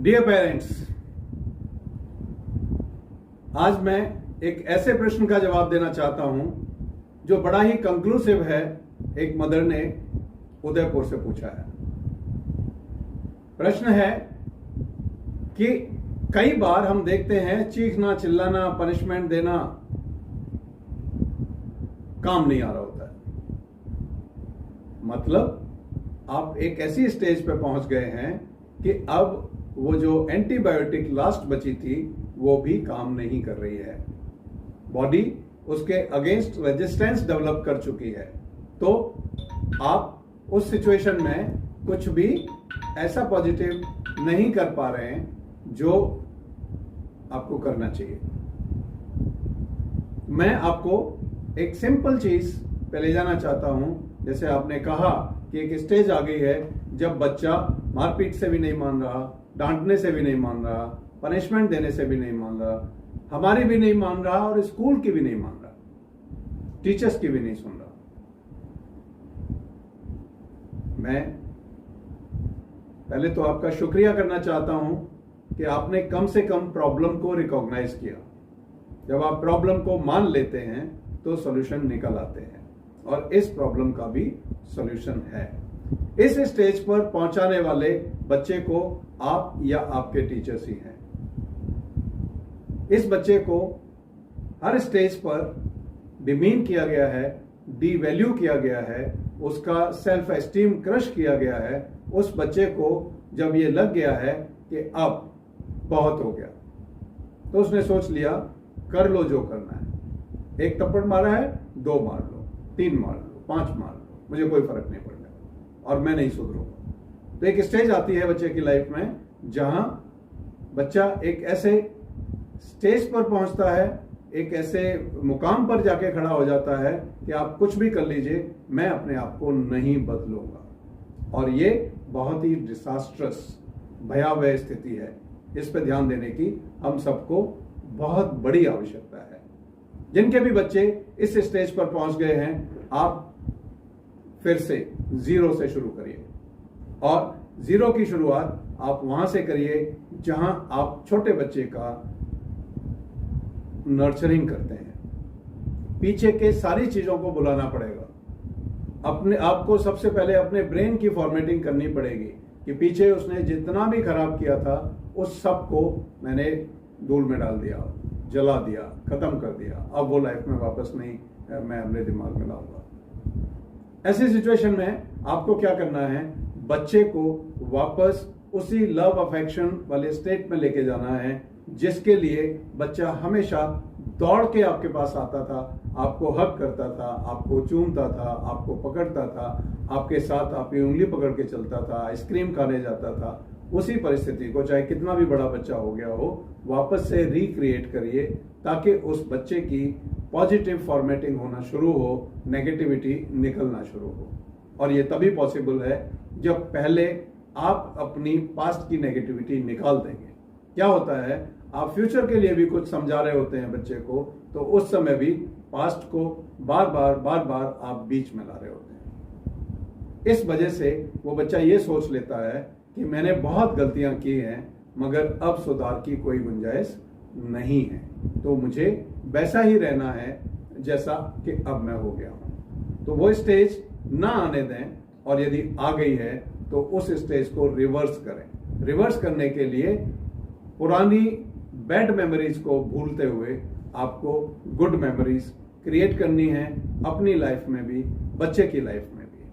Dear parents, आज मैं एक ऐसे प्रश्न का जवाब देना चाहता हूं जो बड़ा ही कंक्लूसिव है। एक मदर ने उदयपुर से पूछा है। प्रश्न है कि कई बार हम देखते हैं चीखना, चिल्लाना, पनिशमेंट देना काम नहीं आ रहा होता है। मतलब आप एक ऐसी स्टेज पे पहुंच गए हैं कि अब वो जो एंटीबायोटिक लास्ट बची थी वो भी काम नहीं कर रही है। बॉडी उसके अगेंस्ट रेजिस्टेंस डेवलप कर चुकी है। तो आप उस सिचुएशन में कुछ भी ऐसा पॉजिटिव नहीं कर पा रहे हैं जो आपको करना चाहिए। मैं आपको एक सिंपल चीज पे ले जाना चाहता हूं। जैसे आपने कहा कि एक स्टेज आ गई है जब बच्चा मारपीट से भी नहीं मान रहा, डांटने से भी नहीं मान रहा, पनिशमेंट देने से भी नहीं मान रहा, हमारी भी नहीं मान रहा और स्कूल की भी नहीं मान रहा, टीचर्स की भी नहीं सुन रहा। मैं पहले तो आपका शुक्रिया करना चाहता हूं कि आपने कम से कम प्रॉब्लम को रिकॉग्नाइज किया। जब आप प्रॉब्लम को मान लेते हैं तो सॉल्यूशन निकल आते हैं और इस प्रॉब्लम का भी सॉल्यूशन है। इस स्टेज पर पहुंचाने वाले बच्चे को आप या आपके टीचर्स ही हैं। इस बच्चे को हर स्टेज पर डिमीन किया गया है, डीवैल्यू किया गया है, उसका सेल्फ एस्टीम क्रश किया गया है। उस बच्चे को जब ये लग गया है कि अब बहुत हो गया, तो उसने सोच लिया कर लो जो करना है। एक थप्पड़ मारा है, 2 मार लो, 3 मार लो, 5 मार लो, मुझे कोई फर्क नहीं पड़ता और मैं नहीं सुधरूंगा। तो एक स्टेज आती है बच्चे की लाइफ में जहां बच्चा एक ऐसे स्टेज पर पहुंचता है, एक ऐसे मुकाम पर जाके खड़ा हो जाता है कि आप कुछ भी कर लीजिए, मैं अपने आप को नहीं बदलूंगा। और ये बहुत ही डिसास्ट्रस, भयावह स्थिति है। इस पर ध्यान देने की हम सबको बहुत बड़ी आवश्यकता है। जिनके भी बच्चे इस स्टेज पर पहुंच गए हैं, आप फिर से 0 से शुरू करिए और 0 की शुरुआत आप वहां से करिए जहां आप छोटे बच्चे का नर्चरिंग करते हैं। पीछे के सारी चीजों को बुलाना पड़ेगा। अपने आपको सबसे पहले अपने ब्रेन की फॉर्मेटिंग करनी पड़ेगी कि पीछे उसने जितना भी खराब किया था उस सब को मैंने धूल में डाल दिया, जला दिया, खत्म कर दिया। अब वो लाइफ में वापस नहीं मैं अपने दिमाग में लाऊंगा। ऐसी सिचुएशन में आपको क्या करना है, बच्चे को वापस उसी लव अफेक्शन वाले स्टेट में लेके जाना है जिसके लिए बच्चा हमेशा दौड़ के आपके पास आता था, आपको हक करता था, आपको चूमता था, आपको पकड़ता था, आपके साथ आपकी उंगली पकड़ के चलता था, आइसक्रीम खाने जाता था। उसी परिस्थिति को, चाहे कितना भी बड़ा बच्चा हो गया हो, वापस से रिक्रिएट करिए ताकि उस बच्चे की पॉजिटिव फॉर्मेटिंग होना शुरू हो, नेगेटिविटी निकलना शुरू हो। और ये तभी पॉसिबल है जब पहले आप अपनी पास्ट की नेगेटिविटी निकाल देंगे। क्या होता है, आप फ्यूचर के लिए भी कुछ समझा रहे होते हैं बच्चे को, तो उस समय भी पास्ट को बार बार आप बीच में ला रहे होते हैं। इस वजह से वो बच्चा ये सोच लेता है कि मैंने बहुत गलतियां की हैं मगर अब सुधार की कोई गुंजाइश नहीं है, तो मुझे वैसा ही रहना है जैसा कि अब मैं हो गया हूं। तो वो स्टेज ना आने दें और यदि आ गई है तो उस स्टेज को रिवर्स करें। रिवर्स करने के लिए पुरानी बैड मेमोरीज को भूलते हुए आपको गुड मेमोरीज क्रिएट करनी है, अपनी लाइफ में भी, बच्चे की लाइफ में भी।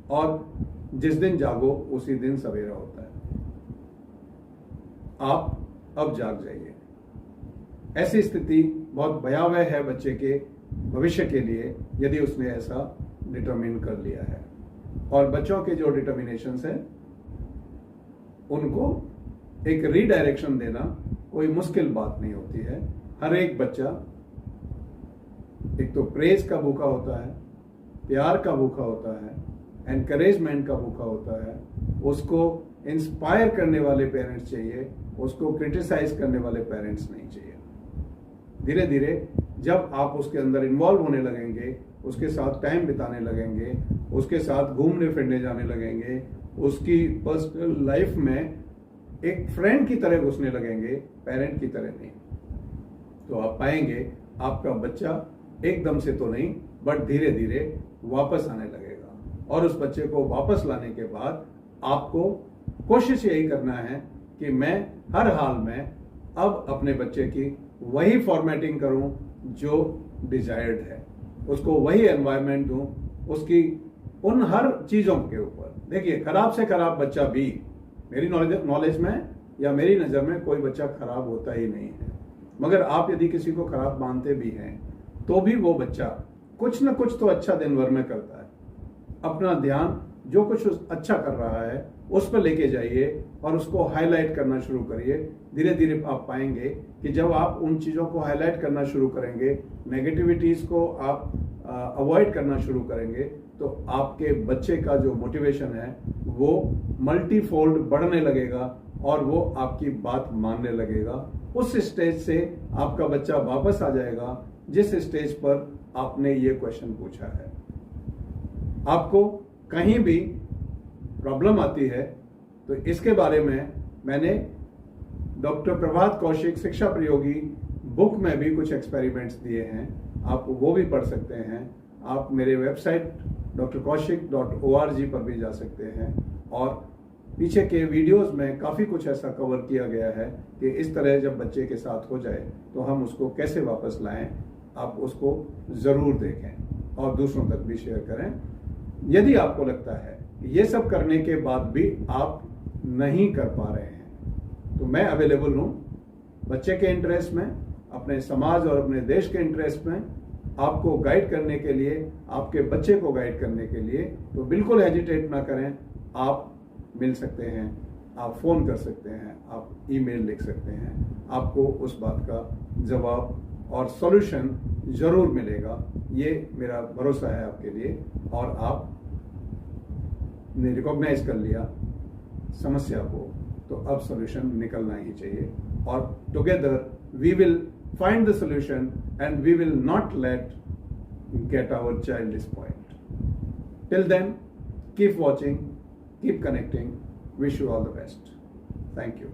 और जिस दिन जागो उसी दिन सवेरा होता है। आप अब जाग जाइए। ऐसी स्थिति बहुत भयावह है बच्चे के भविष्य के लिए यदि उसने ऐसा डिटरमिन कर लिया है। और बच्चों के जो डिटर्मिनेशंस हैं उनको एक रीडायरेक्शन देना कोई मुश्किल बात नहीं होती है। हर एक बच्चा एक तो प्रेज का भूखा होता है, प्यार का भूखा होता है, एनकरेजमेंट का भूखा होता है। उसको इंस्पायर करने वाले पेरेंट्स चाहिए, उसको क्रिटिसाइज करने वाले पेरेंट्स नहीं चाहिए। धीरे धीरे जब आप उसके अंदर इन्वॉल्व होने लगेंगे, उसके साथ टाइम बिताने लगेंगे, उसके साथ घूमने फिरने जाने लगेंगे, उसकी पर्सनल लाइफ में एक फ्रेंड की तरह घुसने लगेंगे, पेरेंट की तरह नहीं। तो आप पाएंगे आपका बच्चा एकदम से तो नहीं, बट धीरे धीरे वापस आने लगेगा। और उस बच्चे को वापस लाने के बाद आपको कोशिश यही करना है कि मैं हर हाल में अब अपने बच्चे की वही फॉर्मेटिंग करूं जो डिजायर्ड है, उसको वही एनवायरनमेंट दूं, उसकी उन हर चीजों के ऊपर। देखिए, खराब से खराब बच्चा भी मेरी नॉलेज में या मेरी नजर में कोई बच्चा खराब होता ही नहीं है, मगर आप यदि किसी को खराब मानते भी हैं तो भी वो बच्चा कुछ न कुछ तो अच्छा दिन भर में करता है। अपना ध्यान जो कुछ अच्छा कर रहा है उस पर लेके जाइए और उसको हाईलाइट करना शुरू करिए। धीरे धीरे आप पाएंगे कि जब आप उन चीज़ों को हाईलाइट करना शुरू करेंगे, नेगेटिविटीज़ को आप अवॉइड करना शुरू करेंगे, तो आपके बच्चे का जो मोटिवेशन है वो मल्टीफोल्ड बढ़ने लगेगा और वो आपकी बात मानने लगेगा। उस स्टेज से आपका बच्चा वापस आ जाएगा जिस स्टेज पर आपने ये क्वेश्चन पूछा है। आपको कहीं भी प्रॉब्लम आती है तो इसके बारे में मैंने डॉक्टर प्रभात कौशिक शिक्षा प्रयोगी बुक में भी कुछ एक्सपेरिमेंट्स दिए हैं, आप वो भी पढ़ सकते हैं। आप मेरे वेबसाइट drkaushik.org पर भी जा सकते हैं और पीछे के वीडियोस में काफ़ी कुछ ऐसा कवर किया गया है कि इस तरह जब बच्चे के साथ हो जाए तो हम उसको कैसे वापस लाएं। आप उसको ज़रूर देखें और दूसरों तक भी शेयर करें। यदि आपको लगता है कि ये सब करने के बाद भी आप नहीं कर पा रहे हैं तो मैं अवेलेबल हूँ बच्चे के इंटरेस्ट में, अपने समाज और अपने देश के इंटरेस्ट में आपको गाइड करने के लिए, आपके बच्चे को गाइड करने के लिए। तो बिल्कुल हेजिटेट ना करें, आप मिल सकते हैं, आप फ़ोन कर सकते हैं, आप ईमेल लिख सकते हैं, आपको उस बात का जवाब और सॉल्यूशन ज़रूर मिलेगा। ये मेरा भरोसा है आपके लिए। और आपने रिकॉग्नाइज कर लिया समस्या को, तो अब सॉल्यूशन निकलना ही चाहिए और together we will find the solution and we will not get our child disappointed. Till then, keep watching, keep connecting. Wish you all the best. Thank you.